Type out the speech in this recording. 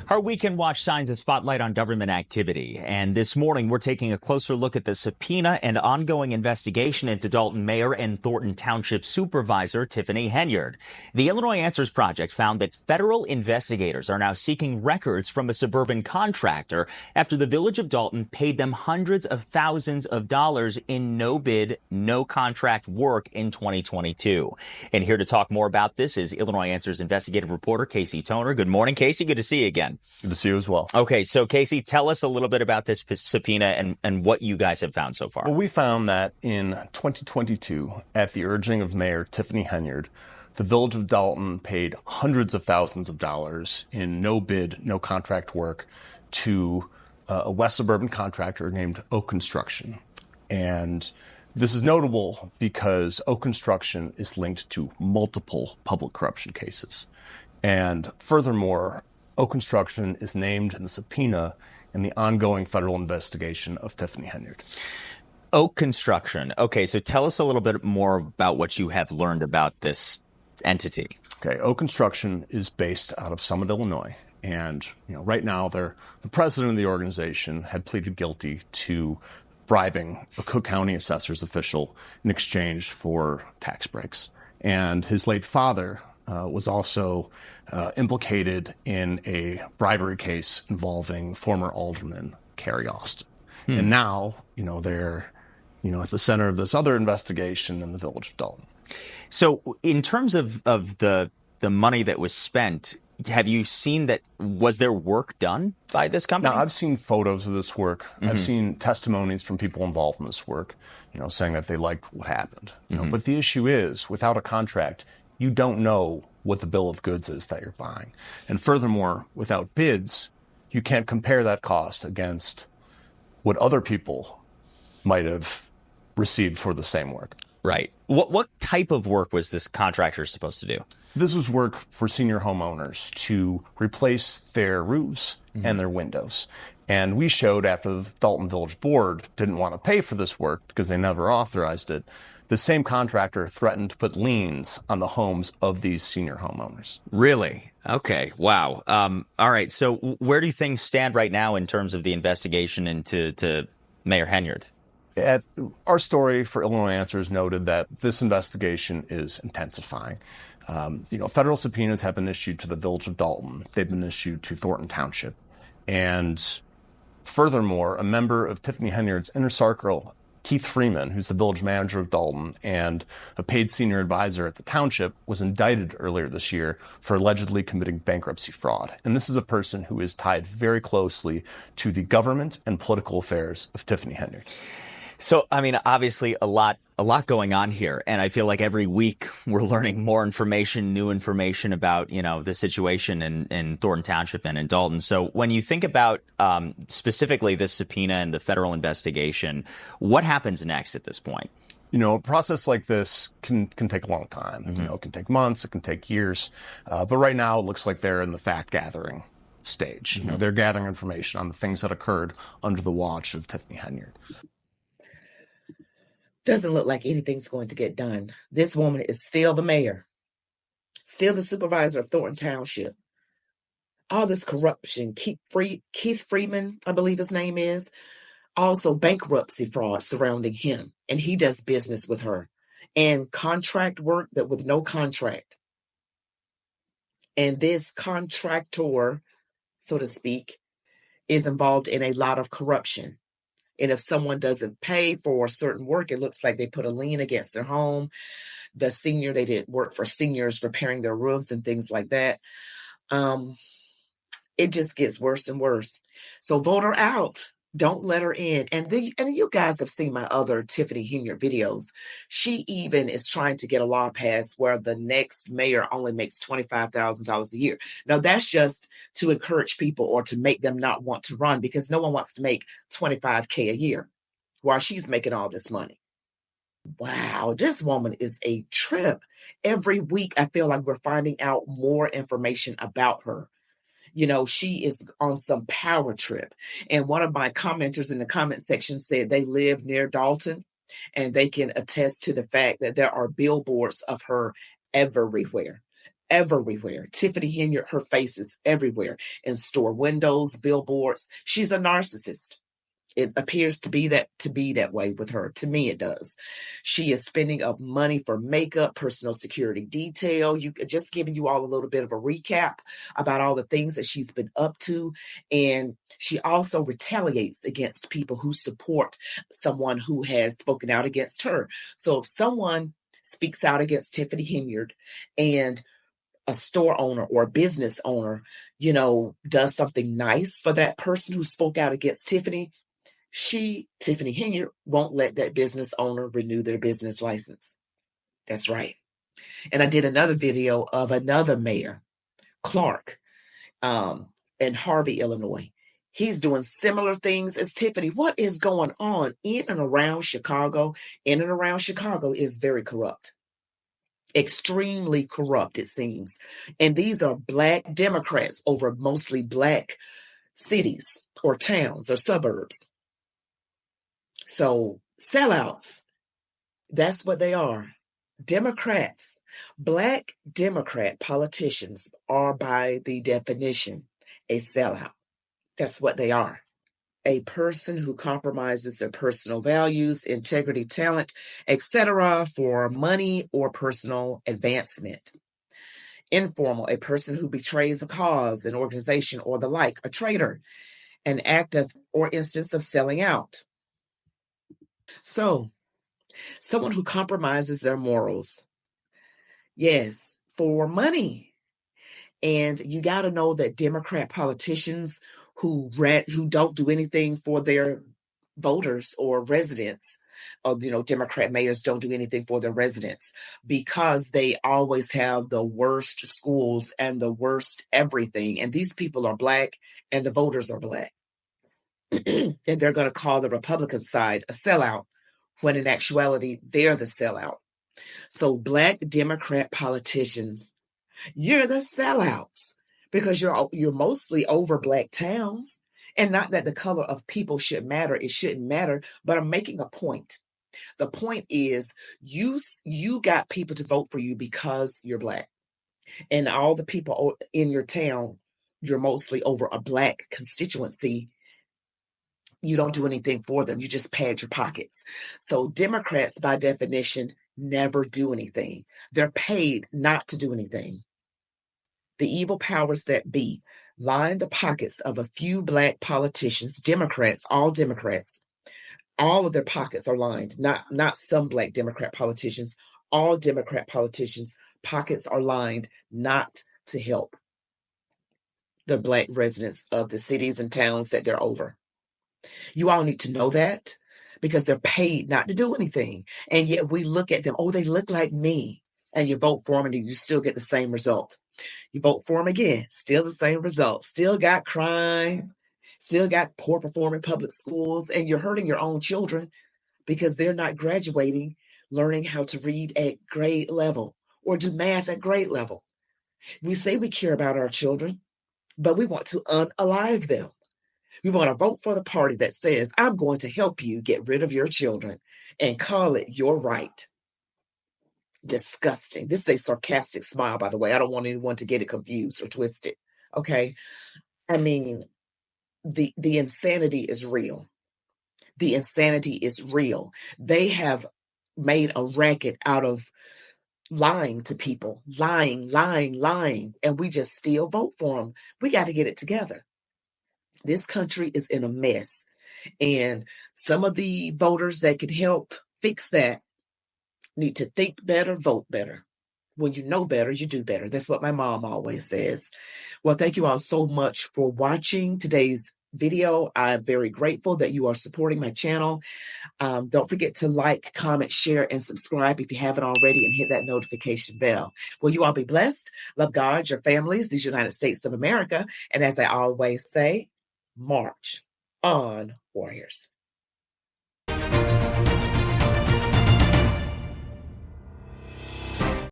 Our Weekend Watch shines a spotlight on government activity. And this morning, we're taking a closer look at the subpoena and ongoing investigation into Dalton Mayor and Thornton Township Supervisor Tiffany Henyard. The Illinois Answers Project found that federal investigators are now seeking records from a suburban contractor after the village of Dalton paid them hundreds of thousands of dollars in no-bid, no-contract work in 2022. And here to talk more about this is Illinois Answers investigative reporter Casey Toner. Good morning, Casey. Good to see you again. Good to see you as well. Okay, so Casey, tell us a little bit about this subpoena and what you guys have found so far. Well, we found that in 2022, at the urging of Mayor Tiffany Henyard, the village of Dalton paid hundreds of thousands of dollars in no-bid, no-contract work to a West suburban contractor named Oak Construction. And this is notable because Oak Construction is linked to multiple public corruption cases. And furthermore, Oak Construction is named in the subpoena in the ongoing federal investigation of Tiffany Henyard. Oak Construction. Okay, so tell us a little bit more about what you have learned about this entity. Okay, Oak Construction is based out of Summit, Illinois. And right now, the president of the organization had pleaded guilty to bribing a Cook County assessor's official in exchange for tax breaks. And his late father was also implicated in a bribery case involving former alderman Carrie Austin. And now, they're, at the center of this other investigation in the village of Dalton. So in terms of the money that was spent, have you seen that? Was there work done by this company? Now, I've seen photos of this work. I've seen testimonies from people involved in this work, saying that they liked what happened. But the issue is, without a contract, you don't know what the bill of goods is that you're buying. And furthermore, without bids, you can't compare that cost against what other people might have received for the same work. Right. What type of work was this contractor supposed to do? This was work for senior homeowners to replace their roofs and their windows. And we showed, after the Dalton Village Board didn't want to pay for this work because they never authorized it, the same contractor threatened to put liens on the homes of these senior homeowners. Really? Okay. Wow. All right. So where do things stand right now in terms of the investigation into Mayor Henyard? Our story for Illinois Answers noted that this investigation is intensifying. Federal subpoenas have been issued to the village of Dalton. They've been issued to Thornton Township. And furthermore, a member of Tiffany Henyard's inner circle, Keith Freeman, who's the village manager of Dalton and a paid senior advisor at the township, was indicted earlier this year for allegedly committing bankruptcy fraud. And this is a person who is tied very closely to the government and political affairs of Tiffany Henyard. So, obviously a lot going on here. And I feel like every week we're learning more information, new information about, the situation in Thornton Township and in Dalton. So when you think about specifically this subpoena and the federal investigation, what happens next at this point? A process like this can take a long time. It can take months, it can take years. But right now it looks like they're in the fact-gathering stage. They're gathering information on the things that occurred under the watch of Tiffany Henyard. Doesn't look like anything's going to get done. This woman is still the mayor, still the supervisor of Thornton Township. All this corruption, Keith Freeman, I believe his name is, also bankruptcy fraud surrounding him, and he does business with her, and contract work that with no contract. And this contractor, so to speak, is involved in a lot of corruption. And if someone doesn't pay for certain work, it looks like they put a lien against their home. They did work for seniors repairing their roofs and things like that. It just gets worse and worse. So vote her out. Don't let her in. And you guys have seen my other Tiffany Henyard videos. She even is trying to get a law passed where the next mayor only makes $25,000 a year. Now, that's just to encourage people or to make them not want to run, because no one wants to make $25K a year while she's making all this money. Wow, this woman is a trip. Every week, I feel like we're finding out more information about her. She is on some power trip. And one of my commenters in the comment section said they live near Dalton, and they can attest to the fact that there are billboards of her everywhere. everywhere. Tiffany Henyard, her face is everywhere, in store windows, billboards. She's a narcissist. It appears to be that way with her. To me, it does. She is spending up money for makeup, personal security detail. Just giving you all a little bit of a recap about all the things that she's been up to. And she also retaliates against people who support someone who has spoken out against her. So if someone speaks out against Tiffany Henyard and a store owner or a business owner, does something nice for that person who spoke out against Tiffany, Tiffany Henyard, won't let that business owner renew their business license. That's right. And I did another video of another mayor, Clark, in Harvey, Illinois. He's doing similar things as Tiffany. What is going on in and around Chicago? In and around Chicago is very corrupt. Extremely corrupt, it seems. And these are Black Democrats over mostly Black cities or towns or suburbs. So sellouts, that's what they are. Democrats, Black Democrat politicians are by the definition a sellout. That's what they are. A person who compromises their personal values, integrity, talent, etc. for money or personal advancement. Informal, a person who betrays a cause, an organization, or the like, a traitor, an act of or instance of selling out. So, someone who compromises their morals. Yes, for money. And you got to know that Democrat politicians who don't do anything for their voters or residents, or Democrat mayors don't do anything for their residents because they always have the worst schools and the worst everything. And these people are Black and the voters are Black. And they're going to call the Republican side a sellout, when in actuality, they're the sellout. So Black Democrat politicians, you're the sellouts because you're mostly over Black towns. And not that the color of people should matter. It shouldn't matter, but I'm making a point. The point is you got people to vote for you because you're Black. And all the people in your town, you're mostly over a Black constituency. You don't do anything for them. You just pad your pockets. So Democrats, by definition, never do anything. They're paid not to do anything. The evil powers that be line the pockets of a few Black politicians, Democrats, all Democrats. All of their pockets are lined, not some Black Democrat politicians. All Democrat politicians' pockets are lined not to help the Black residents of the cities and towns that they're over. You all need to know that because they're paid not to do anything. And yet we look at them, oh, they look like me. And you vote for them and you still get the same result. You vote for them again, still the same result. Still got crime, still got poor performing public schools. And you're hurting your own children because they're not graduating, learning how to read at grade level or do math at grade level. We say we care about our children, but we want to unalive them. We want to vote for the party that says, I'm going to help you get rid of your children and call it your right. Disgusting. This is a sarcastic smile, by the way. I don't want anyone to get it confused or twisted. Okay. I mean, the insanity is real. The insanity is real. They have made a racket out of lying to people, lying. And we just still vote for them. We got to get it together. This country is in a mess. And some of the voters that can help fix that need to think better, vote better. When you know better, you do better. That's what my mom always says. Well, thank you all so much for watching today's video. I'm very grateful that you are supporting my channel. Don't forget to like, comment, share, and subscribe if you haven't already, and hit that notification bell. Will you all be blessed? Love God, your families, these United States of America. And as I always say, march on, warriors.